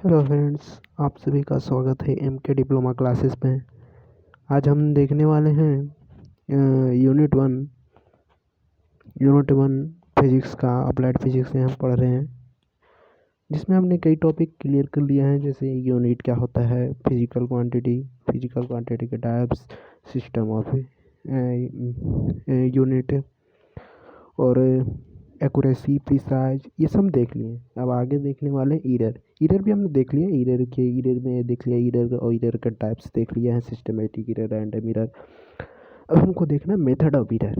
Hello friends, आप सभी का स्वागत है एमके डिप्लोमा क्लासेस में। आज हम देखने वाले हैं यूनिट वन फिजिक्स का। अप्लाइड फिजिक्स में हम पढ़ रहे हैं, जिसमें हमने कई टॉपिक क्लियर कर लिया है, जैसे यूनिट क्या होता है, फिजिकल क्वांटिटी के टाइप्स, सिस्टम ऑफ यूनिट और एक्यूरेसी, प्रिसाइज, ये सब देख लिए। अब आगे देखने वाले ईरर भी हमने देख लिया। ईरर में देख लिया, ईरर के टाइप्स देख लिया है, सिस्टमेटिक ईरर, रैंडम ईरर। अब हमको देखना मेथड ऑफ ईरर।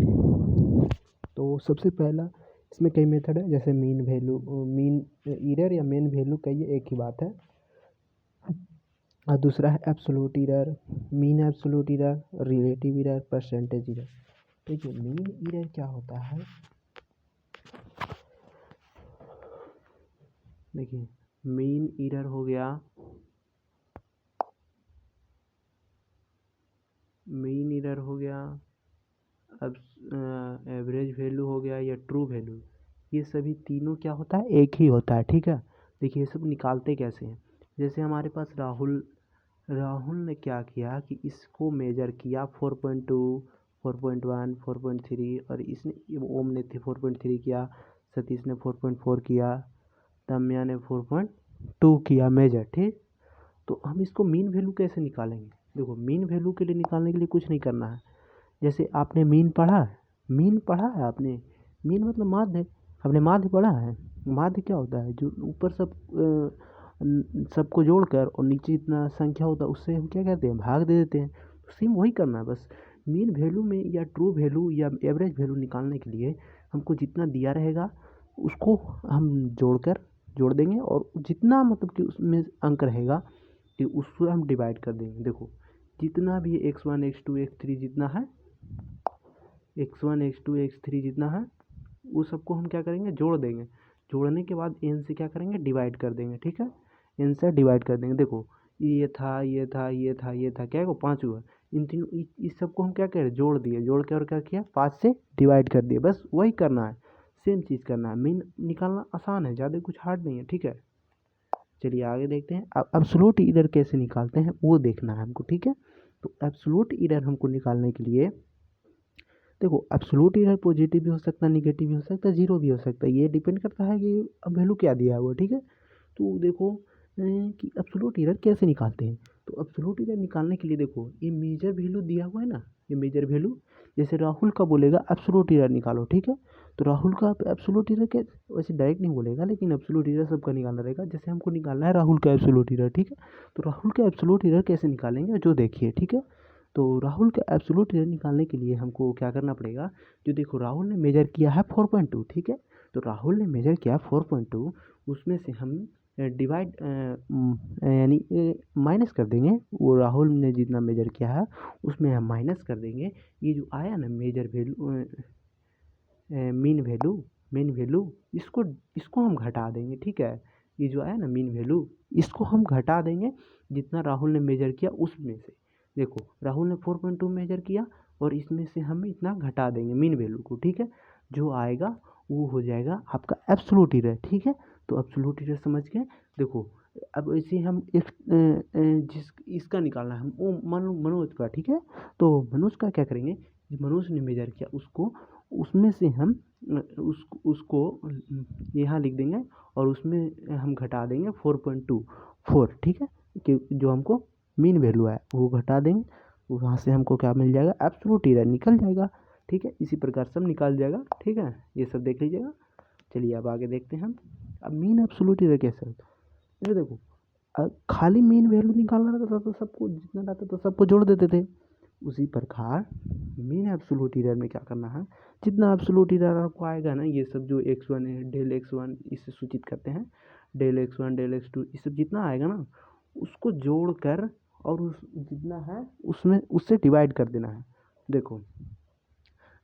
तो सबसे पहला इसमें कई मेथड है, जैसे मीन ईरर या मेन वैल्यू का, ये एक ही बात है। और दूसरा है absolute error, mean absolute error, relative error, percentage error. देखिए मीन ईरर क्या होता है। देखिए मीन ईरर हो गया, अब एवरेज वैल्यू हो गया या ट्रू वैल्यू, ये सभी तीनों क्या होता है, एक ही होता है। ठीक है, देखिए ये सब निकालते कैसे हैं। जैसे हमारे पास राहुल ने क्या किया कि इसको मेजर किया 4.2, 4.1, 4.3, और इसने ओम ने 4.3 किया, सतीश ने 4.4 किया, दम्या ने 4.2 किया मेजर। ठीक, तो हम इसको मीन वैल्यू कैसे निकालेंगे। देखो मीन वैल्यू के लिए निकालने के लिए कुछ नहीं करना है। जैसे आपने मीन पढ़ा है आपने। मीन मतलब माध्य, आपने माध्य पढ़ा है। माध्य क्या होता है, जो ऊपर सबको जोड़कर और नीचे इतना संख्या होता है, उससे हम क्या कहते हैं, भाग दे देते हैं। तो सेम वही करना है बस। मीन वैल्यू में या ट्रू वैल्यू या एवरेज वैल्यू निकालने के लिए हमको जितना दिया रहेगा उसको हम जोड़ देंगे, और जितना मतलब कि उसमें अंक रहेगा कि उसको हम डिवाइड कर देंगे। देखो जितना भी x1 x2 x3 जितना है, x1 x2 x3 जितना है, वो सबको हम क्या करेंगे, जोड़ देंगे। जोड़ने के बाद n से क्या करेंगे, डिवाइड कर देंगे। ठीक है, n से डिवाइड कर देंगे। देखो ये था, क्या है वो 5 हुआ। इन तीनों इस सबको हम क्या करें, जोड़ दिए, जोड़ के और क्या किया, 5 से डिवाइड कर दिए। बस वही करना है, सेम चीज़ करना है। मीन निकालना आसान है, ज़्यादा कुछ हार्ड नहीं है। ठीक है, चलिए आगे देखते हैं। अब एब्सोल्यूट ईरर कैसे निकालते हैं वो देखना है हमको। ठीक है, तो एब्सोल्यूट ईरर हमको निकालने के लिए, देखो एब्सोल्यूट ईरर पॉजिटिव भी हो सकता है, निगेटिव भी हो सकता है, जीरो भी हो सकता है। ये डिपेंड करता है कि अब वैल्यू क्या दिया हुआ है। ठीक है, तो देखो कि एब्सोल्यूट ईरर कैसे निकालते हैं। तो एब्सोल्यूट ईरर निकालने के लिए देखो, ये मेजर वैल्यू दिया हुआ है ना, ये मेजर वैल्यू। जैसे राहुल का बोलेगा एब्सोल्यूट ईरर निकालो। ठीक है, तो राहुल का एब्सोल्यूट ईरर के वैसे डायरेक्ट नहीं बोलेगा, लेकिन एब्सोल्यूट ईरर सबका निकालना रहेगा। जैसे हमको निकालना है राहुल का एब्सोल्यूट ईरर। ठीक है, तो राहुल का एब्सोल्यूट ईरर कैसे निकालेंगे जो देखिए। ठीक है, तो राहुल का एब्सोल्यूट ईरर निकालने के लिए हमको क्या करना पड़ेगा। जो देखो राहुल ने मेजर किया है 4.2। ठीक है, तो राहुल ने मेजर किया 4.2, उसमें से हम डिवाइड यानी माइनस कर देंगे। वो राहुल ने जितना मेजर किया है उसमें हम माइनस कर देंगे। ये जो आया ना मेजर वैल्यू, मेन वैल्यू, इसको हम घटा देंगे। ठीक है, ये जो आया ना मीन वैल्यू, इसको हम घटा देंगे जितना राहुल ने मेजर किया उसमें से। देखो राहुल ने 4.2 मेजर किया और इसमें से हम इतना घटा देंगे मीन वैल्यू को। ठीक है, जो आएगा वो हो जाएगा आपका एब्सोल्यूट ईरर। ठीक है, तो एब्सोल्यूट ईरर समझ गए। देखो अब ऐसे हम इसका निकालना है हम, वो मनोज का। ठीक है, तो मनोज का क्या करेंगे, मनोज ने मेजर किया उसको, उसमें से हम उसको यहाँ लिख देंगे और उसमें हम घटा देंगे 4.24। ठीक है, कि जो हमको मीन वैल्यू है वो घटा देंगे, वहाँ से हमको क्या मिल जाएगा, एब्सोल्यूट ईरर निकल जाएगा। ठीक है, इसी प्रकार सब निकाल जाएगा। ठीक है, ये सब देख लीजिएगा। चलिए अब आगे देखते हैं हम। अब मीन एब्सोल्यूट ईरर कैसे होता है। ये देखो खाली मीन वैल्यू निकालना रहता था तो सबको जितना रहता तो सबको जोड़ देते थे। उसी प्रकार मीन एब्सोल्यूट ईरर में क्या करना है, जितना एब्सोल्यूट ईरर आपको आएगा ना, ये सब जो x1 है, डेल x1 इससे सूचित करते हैं, डेल x1 डेल x2, ये सब जितना आएगा ना उसको जोड़ कर और उस जितना है उसमें उससे डिवाइड कर देना है। देखो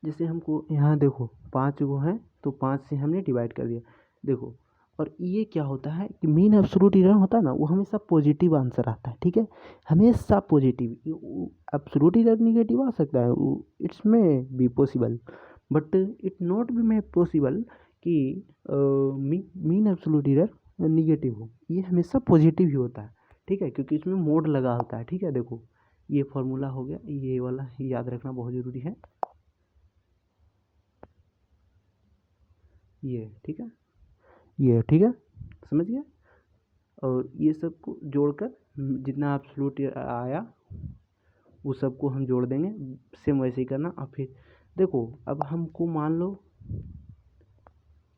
जैसे हमको यहाँ देखो 5 वो है, तो 5 से हमने डिवाइड कर दिया। देखो और ये क्या होता है कि मीन एब्सोल्यूट ईरर होता है ना, वो हमेशा पॉजिटिव आंसर आता है। ठीक है, हमेशा पॉजिटिव। एब्सोल्यूट ईरर निगेटिव आ सकता है, इट्स में be possible, but it not be में पॉसिबल कि मीन एब्सोल्यूट ईरर निगेटिव हो, ये हमेशा पॉजिटिव ही होता है, ठीक है, क्योंकि इसमें मोड लगा होता है, ठीक है। देखो ये फॉर्मूला हो गया, ये वाला याद रखना बहुत ज़रूरी है, ये ठीक है, ये ठीक है, समझ गया। और ये सबको जोड़कर जितना एब्सोल्यूट आया वो सबको हम जोड़ देंगे, सेम वैसे ही करना। और फिर देखो अब हमको मान लो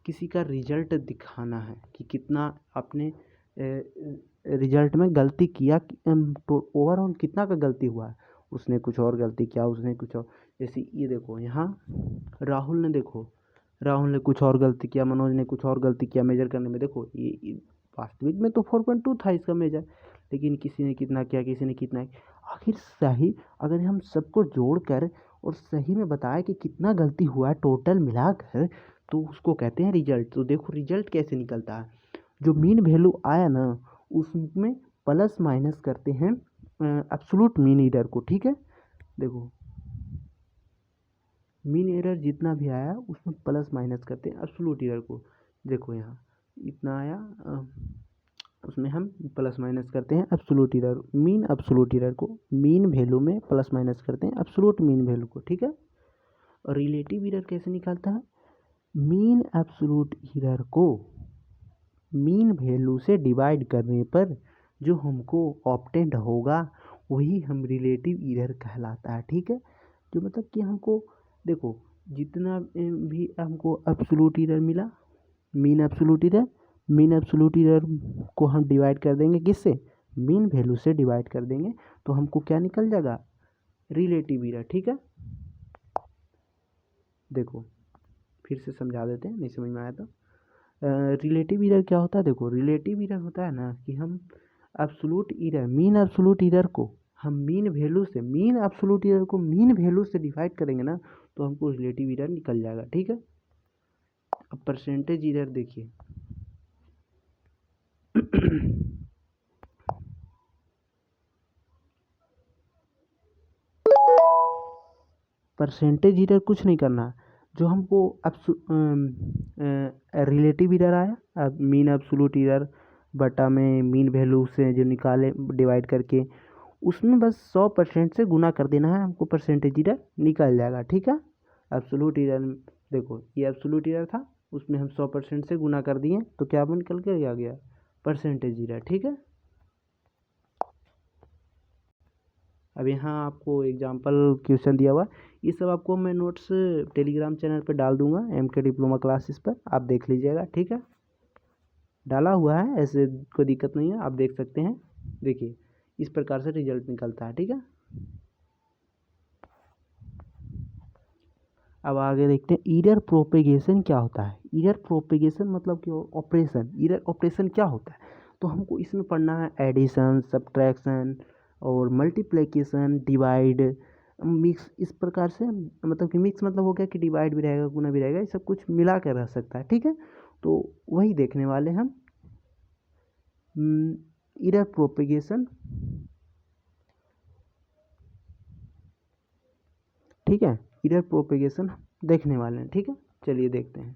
किसी का रिजल्ट दिखाना है कि कितना अपने रिजल्ट में गलती किया, तो ओवरऑल कितना का गलती हुआ है, उसने कुछ और गलती किया, उसने कुछ और, जैसे ये देखो यहाँ राहुल ने कुछ और गलती किया, मनोज ने कुछ और गलती किया मेजर करने में। देखो ये वास्तविक में तो 4.2 था इसका मेजर, लेकिन किसी ने कितना किया, किसी ने कितना, आखिर सही अगर हम सबको जोड़ कर और सही में बताए कि कितना गलती हुआ है टोटल मिलाकर, तो उसको कहते हैं रिजल्ट। तो देखो रिजल्ट कैसे निकलता है, जो मीन वैल्यू आया ना उसमें प्लस माइनस करते हैं एब्सोल्यूट मीन एरर को, ठीक है। देखो मीन एरर जितना भी आया उसमें प्लस माइनस करते हैं एब्सोल्यूट एरर को। देखो यहाँ इतना आया, उसमें हम प्लस माइनस करते हैं absolute error, mean absolute error को मीन वैल्यू में प्लस माइनस करते हैं एब्सोल्यूट मीन वैल्यू को, ठीक है। और रिलेटिव एरर कैसे निकालता है, मीन एब्सोल्यूट एरर को मीन वैल्यू से डिवाइड करने पर जो हमको ऑब्टेंड होगा वही हम रिलेटिव एरर कहलाता है, ठीक है। जो मतलब कि हमको देखो जितना भी हमको एब्सोल्यूट एरर मिला, मीन एब्सोल्यूट एरर को हम डिवाइड कर देंगे किससे, मीन वैल्यू से डिवाइड कर देंगे, तो हमको क्या निकल जाएगा, रिलेटिव एरर, ठीक है। देखो फिर से समझा देते हैं, नहीं समझ में आया तो। रिलेटिव एरर क्या होता है, देखो रिलेटिव एरर होता है ना कि हम absolute error mean absolute error को हम मीन वैल्यू से, मीन एब्सोल्यूट एरर को मीन वैल्यू से डिवाइड करेंगे ना तो हमको रिलेटिव एरर निकल जाएगा, ठीक है। अब परसेंटेज एरर देखिए परसेंटेज एरर कुछ नहीं करना, जो हमको रिलेटिव एरर आया, अब मीन एब्सोल्यूट एरर बटा में मीन वैल्यू से जो निकाले डिवाइड करके, उसमें बस 100% से गुना कर देना है, हमको परसेंटेज एरर निकल जाएगा, ठीक है। एब्सोल्यूट एरर देखो ये एब्सोल्यूट एरर था, उसमें हम 100% से गुना कर दिए तो क्या बन निकल के आ गया, परसेंटेज एरर, ठीक है। अब यहाँ आपको एग्जाम्पल क्वेश्चन दिया हुआ, ये सब आपको मैं नोट्स टेलीग्राम चैनल पर डाल दूंगा, MK डिप्लोमा क्लासेस पर, आप देख लीजिएगा, ठीक है। डाला हुआ है, ऐसे कोई दिक्कत नहीं है, आप देख सकते हैं। देखिए इस प्रकार से रिजल्ट निकलता है, ठीक है। अब आगे देखते हैं एरर प्रोपेगेशन क्या होता है। एरर प्रोपेगेशन मतलब कि ऑपरेशन, एरर ऑपरेशन क्या होता है, तो हमको इसमें पढ़ना है एडिशन, सब्ट्रैक्शन और मल्टीप्लिकेशन, डिवाइड, मिक्स, इस प्रकार से। मतलब कि मिक्स मतलब हो गया कि डिवाइड भी रहेगा, गुना भी रहेगा, ये सब कुछ मिला कर रह सकता है, ठीक है। तो वही देखने वाले हम एरर प्रोपेगेशन, ठीक है। एरर प्रोपेगेशन देखने वाले हैं, ठीक है। चलिए देखते हैं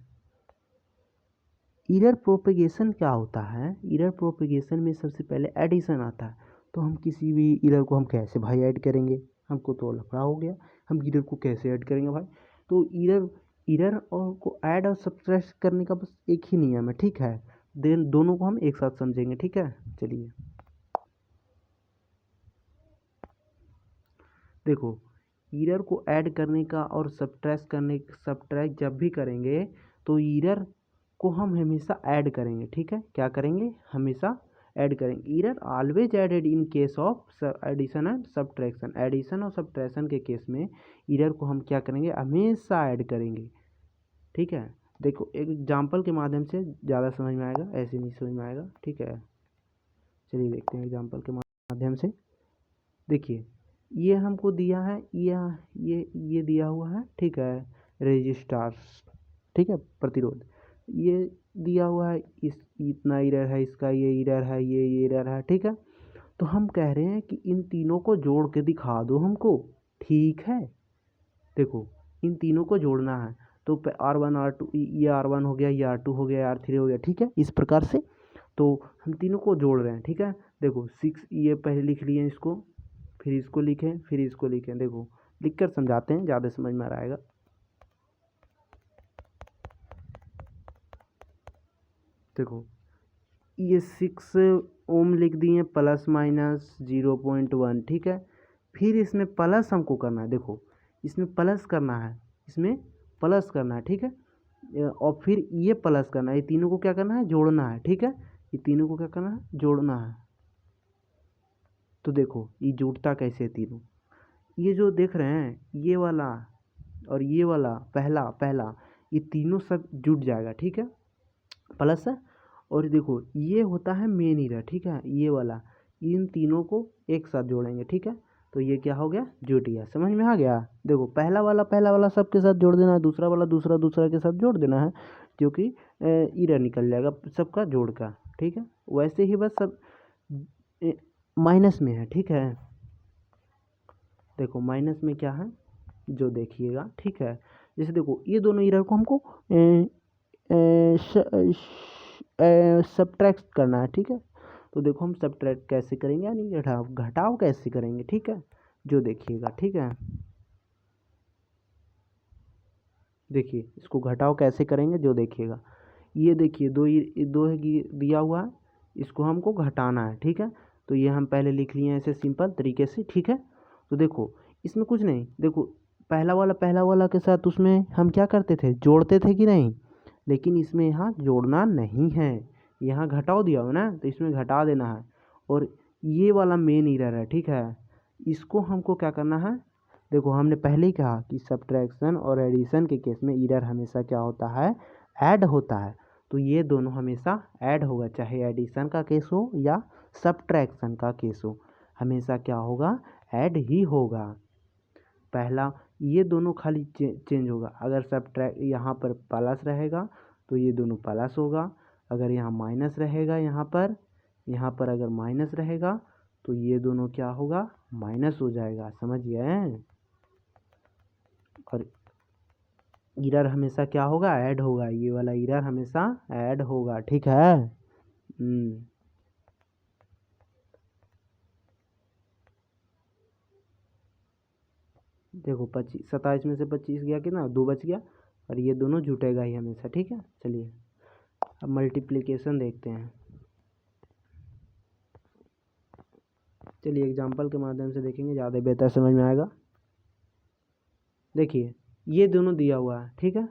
एरर प्रोपेगेशन क्या होता है। एरर प्रोपेगेशन में सबसे पहले एडिशन आता है, तो हम किसी भी एरर को हम कैसे भाई ऐड करेंगे, हमको तो लफड़ा हो गया, हम एरर को कैसे ऐड करेंगे भाई। तो एरर और को ऐड और सब्ट्रैक्ट करने का बस एक ही नियम है, ठीक है। देन दोनों को हम एक साथ समझेंगे, ठीक है। चलिए देखो एरर को ऐड करने का और सब्ट्रैक्ट जब भी करेंगे तो एरर को हम हमेशा ऐड करेंगे, ठीक है। क्या करेंगे, हमेशा ऐड करेंगे। Error always added in case of addition and subtraction, addition और सब्ट्रैक्शन के केस में एरर को हम क्या करेंगे, हमेशा ऐड करेंगे, ठीक है। देखो एक एग्जाम्पल के माध्यम से ज़्यादा समझ में आएगा, ऐसे नहीं समझ में आएगा, ठीक है। चलिए देखते हैं एग्जाम्पल के माध्यम से। देखिए ये हमको दिया है, ये दिया हुआ है, ठीक है, रेजिस्टार्स, ठीक है, प्रतिरोध, ये दिया हुआ है, इस इतना एरर है, इसका ये एरर है, ये एरर है, ठीक है। तो हम कह रहे हैं कि इन तीनों को जोड़ के दिखा दो हमको, ठीक है। देखो इन तीनों को जोड़ना है तो R1 R2, ये R1 हो गया, ये R2 हो गया, R3 हो गया, ठीक है, इस प्रकार से। तो हम तीनों को जोड़ रहे हैं, ठीक है। देखो 6 ये पहले लिख लिए इसको, फिर इसको लिखें, फिर इसको लिखें। देखो लिख कर समझाते हैं, ज़्यादा समझ में आ रहा आएगा। देखो ये 6 ओम लिख दिए प्लस माइनस 0.1, ठीक है। फिर इसमें प्लस हमको करना है, देखो इसमें प्लस करना है, इसमें प्लस करना है, ठीक है। और फिर ये प्लस करना है, ये तीनों को क्या करना है, जोड़ना है, ठीक है। ये तीनों को क्या करना है, जोड़ना है। तो देखो ये जुड़ता कैसे है तीनों, ये जो देख रहे हैं ये वाला और ये वाला पहला पहला, ये तीनों सब जुड़ जाएगा, ठीक है, प्लस है। और देखो ये होता है मेन ईरर, ठीक है, ये वाला, इन तीनों को एक साथ जोड़ेंगे, ठीक है। तो ये क्या हो गया, जुट गया, समझ में आ गया। देखो पहला वाला सबके साथ जोड़ देना है, दूसरा वाला दूसरा दूसरा के साथ जोड़ देना है, क्योंकि ईरर निकल जाएगा सबका जोड़ का, ठीक है। वैसे ही बस सब माइनस में है, ठीक है। देखो माइनस में क्या है जो देखिएगा, ठीक है। जैसे देखो ये दोनों ईरर को हमको सब्ट्रैक्ट करना है, ठीक है। तो देखो हम सब्ट्रैक्ट कैसे करेंगे, यानी घटाव घटाव कैसे करेंगे, ठीक है, जो देखिएगा, ठीक है। देखिए इसको घटाव कैसे करेंगे जो देखिएगा। ये देखिए दो है दिया हुआ है, इसको हमको घटाना है, ठीक है। तो ये हम पहले लिख लिए ऐसे सिंपल तरीके से, ठीक है। तो देखो इसमें कुछ नहीं, देखो पहला वाला के साथ उसमें हम क्या करते थे, जोड़ते थे कि नहीं, लेकिन इसमें यहाँ जोड़ना नहीं है, यहाँ घटाव दिया हो ना, तो इसमें घटा देना है। और ये वाला मेन ईरर है, ठीक है, इसको हमको क्या करना है। देखो हमने पहले ही कहा कि सब्ट्रैक्शन और एडिशन के केस में ईरर हमेशा क्या होता है, ऐड होता है। तो ये दोनों हमेशा ऐड होगा, चाहे एडिशन का केस हो या सब्ट्रैक्शन का केस हो, हमेशा क्या होगा, ऐड ही होगा। पहला ये दोनों खाली चेंज होगा, अगर सब्ट्रैक्ट यहाँ पर प्लस रहेगा तो ये दोनों प्लस होगा, अगर यहाँ माइनस रहेगा यहाँ पर अगर माइनस रहेगा तो ये दोनों क्या होगा, माइनस हो जाएगा, समझ गए। और ईरर हमेशा क्या होगा, ऐड होगा, ये वाला ईरर हमेशा ऐड होगा, ठीक है। देखो 27 में से 25 गया कितना, 2 बच गया, और ये दोनों जुटेगा ही हमेशा, ठीक है। चलिए अब मल्टीप्लिकेशन देखते हैं। चलिए एग्जाम्पल के माध्यम से देखेंगे, ज़्यादा बेहतर समझ में आएगा। देखिए ये दोनों दिया हुआ है, ठीक है,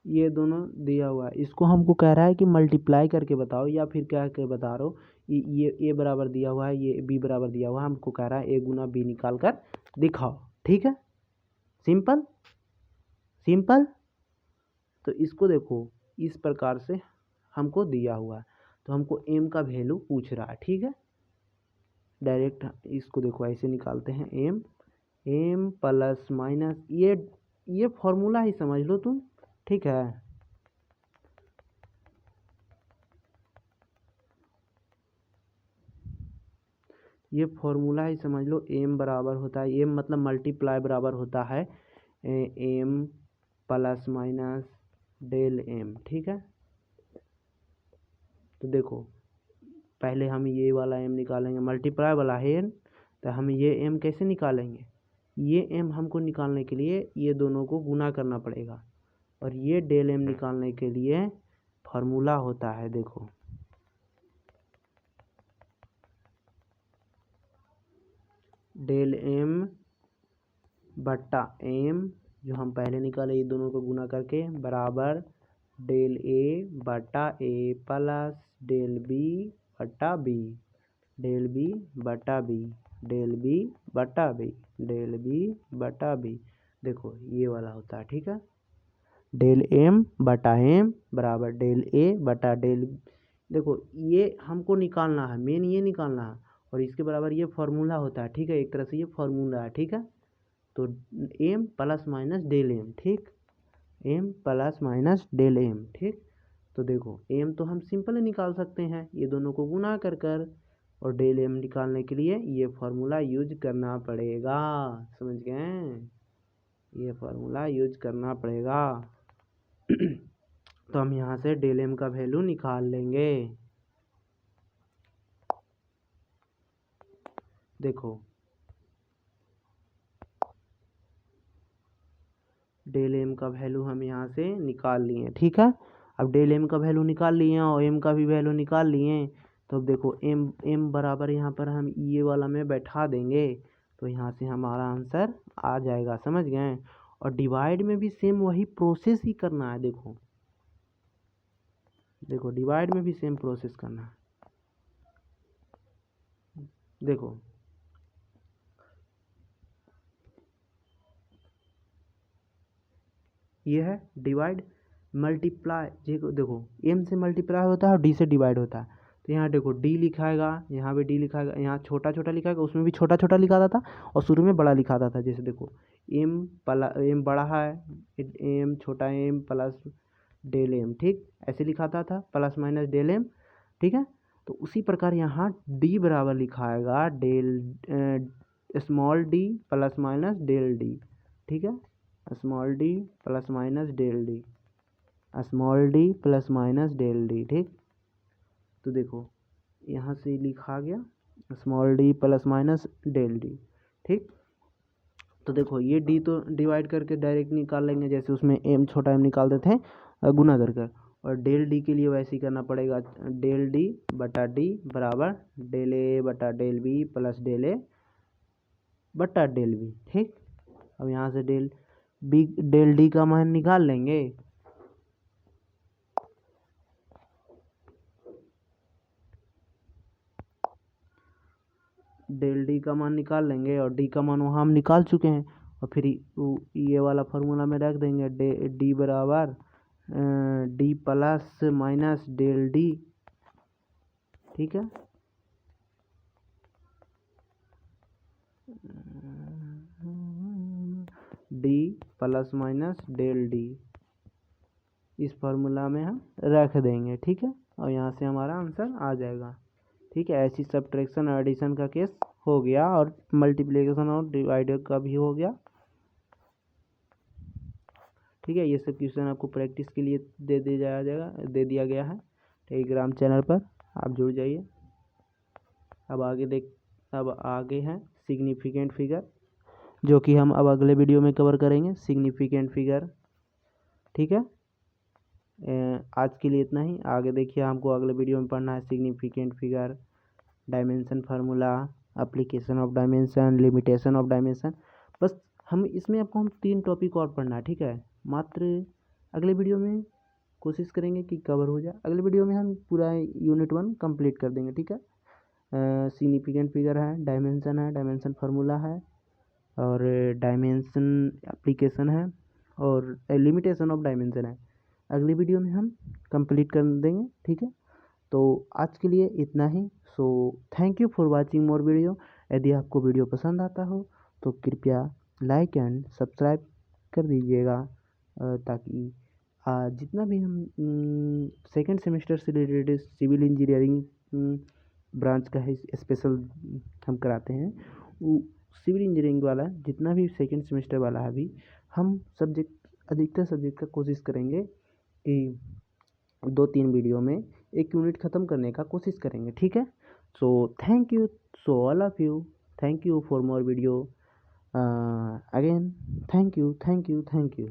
ये दोनों दिया हुआ है, इसको हमको कह रहा है कि मल्टीप्लाई करके बताओ, या फिर क्या के बता रहा हो, ये ए बराबर दिया हुआ है, ये बी बराबर दिया हुआ है, हमको कह रहा है ए गुना बी निकाल कर दिखाओ, ठीक है। Simple simple. तो इसको देखो इस प्रकार से हमको दिया हुआ है, तो हमको एम का वैल्यू पूछ रहा है, ठीक है। डायरेक्ट इसको देखो ऐसे निकालते हैं, एम प्लस माइनस, ये फॉर्मूला ही समझ लो तुम, ठीक है। ये फॉर्मूला ही समझ लो, एम बराबर होता है, एम मतलब मल्टीप्लाई बराबर होता है M plus minus del M, ठीक है। तो देखो पहले हम ये वाला एम निकालेंगे, मल्टीप्लाई वाला है, तो हम ये एम कैसे निकालेंगे, ये एम हमको निकालने के लिए ये दोनों को गुना करना पड़ेगा, और ये डेल एम निकालने के लिए फार्मूला होता है, देखो डेल एम बट्टा एम, जो हम पहले निकाले, ये दोनों को गुना करके, बराबर डेल ए बट्टा ए प्लस डेल बी बट्टा बी, डेल बी बटा बी, डेल बी बटा बी, डेल बी बटा बी। देखो ये वाला होता है, ठीक है। डेल एम बटा एम बराबर डेल ए बटा डेल, देखो ये हमको निकालना है, मेन ये निकालना है, और इसके बराबर ये फॉर्मूला होता है, ठीक है, एक तरह से ये फॉर्मूला है, ठीक है। तो M plus minus del M, ठीक, M plus minus del M, ठीक। तो देखो एम तो हम सिंपल निकाल सकते हैं, ये दोनों को गुना कर कर, और डेल एम निकालने के लिए ये फार्मूला यूज करना पड़ेगा, समझ गए, ये फार्मूला यूज करना पड़ेगा। तो हम यहाँ से डेल एम का वैल्यू निकाल लेंगे। देखो डेल एम का वैल्यू हम यहाँ से निकाल लिए, ठीक है। अब डेल एम का वैल्यू निकाल लिए और एम का भी वैल्यू निकाल लिए। तो अब देखो एम बराबर यहाँ पर हम ये वाला में बैठा देंगे, तो यहाँ से हमारा आंसर आ जाएगा, समझ गए। और डिवाइड में भी सेम वही प्रोसेस ही करना है। देखो देखो डिवाइड में भी सेम प्रोसेस करना है। देखो ये है डिवाइड, मल्टीप्लाई। देखो एम से मल्टीप्लाई होता है और डी से डिवाइड होता है। तो यहाँ देखो डी लिखाएगा, यहाँ भी डी लिखाएगा, यहाँ छोटा छोटा लिखाएगा, उसमें भी छोटा छोटा लिखाता था और शुरू में बड़ा लिखाता था। जैसे देखो एम बड़ा है, एम छोटा एम प्लस डेल एम, ठीक ऐसे लिखाता था, प्लस माइनस डेल एम, ठीक है। तो उसी प्रकार यहाँ डी बराबर लिखाएगा del small D plus minus del D, ठीक है। Small D plus minus del D, small D plus minus del D, ठीक। तो देखो यहाँ से लिखा गया small D plus minus del D, ठीक। तो देखो ये डी तो डिवाइड करके डायरेक्ट निकाल लेंगे, जैसे उसमें एम छोटा एम निकालते थे गुना कर कर। और डेल डी के लिए वैसे ही करना पड़ेगा, डेल डी बटा डी बराबर डेल ए बटा del B plus del A बटा डेल बी, ठीक। अब यहाँ से डेल डी का मान निकाल लेंगे। डेल डी का मान निकाल लेंगे और डी का मान वहाँ हम निकाल चुके हैं। और फिर ये वाला फार्मूला में रख देंगे, डी बराबर D plus minus del D, ठीक है। D plus minus del D इस फार्मूला में हम रख देंगे, ठीक है। और यहाँ से हमारा आंसर आ जाएगा, ठीक है। ऐसी सब्ट्रैक्शन और एडिशन का केस हो गया और मल्टीप्लिकेशन और डिवाइड का भी हो गया, ठीक है। ये सब क्वेश्चन आपको प्रैक्टिस के लिए दे दिया गया है टेलीग्राम चैनल पर, आप जुड़ जाइए। अब आगे है सिग्निफिकेंट फिगर, जो कि हम अब अगले वीडियो में कवर करेंगे सिग्निफिकेंट फिगर, ठीक है। आज के लिए इतना ही। आगे देखिए हमको अगले वीडियो में पढ़ना है significant figure, dimension formula, application of dimension, limitation of dimension. बस हम इसमें हम 3 टॉपिक और पढ़ना है, ठीक है। मात्र अगले वीडियो में कोशिश करेंगे कि कवर हो जाए। अगले वीडियो में हम पूरा यूनिट 1 कंप्लीट कर देंगे, ठीक है। सिग्निफिकेंट फिगर है, डायमेंशन फार्मूला है, और डायमेंशन एप्लीकेशन है, और लिमिटेशन ऑफ डायमेंशन है। अगली वीडियो में हम कंप्लीट कर देंगे, ठीक है। तो आज के लिए इतना ही। So thank you for watching more video. यदि आपको वीडियो पसंद आता हो तो कृपया लाइक एंड सब्सक्राइब कर दीजिएगा, ताकि जितना भी हम सेकेंड सेमेस्टर से रिलेटेड सिविल इंजीनियरिंग ब्रांच का है स्पेशल हम कराते हैं, वो सिविल इंजीनियरिंग वाला जितना भी सेकेंड सेमेस्टर वाला है, अभी हम अधिकतर सब्जेक्ट का कोशिश करेंगे कि 2-3 वीडियो में एक यूनिट ख़त्म करने का कोशिश करेंगे, ठीक है। सो thank you, so all of you, thank you for more video again, thank you.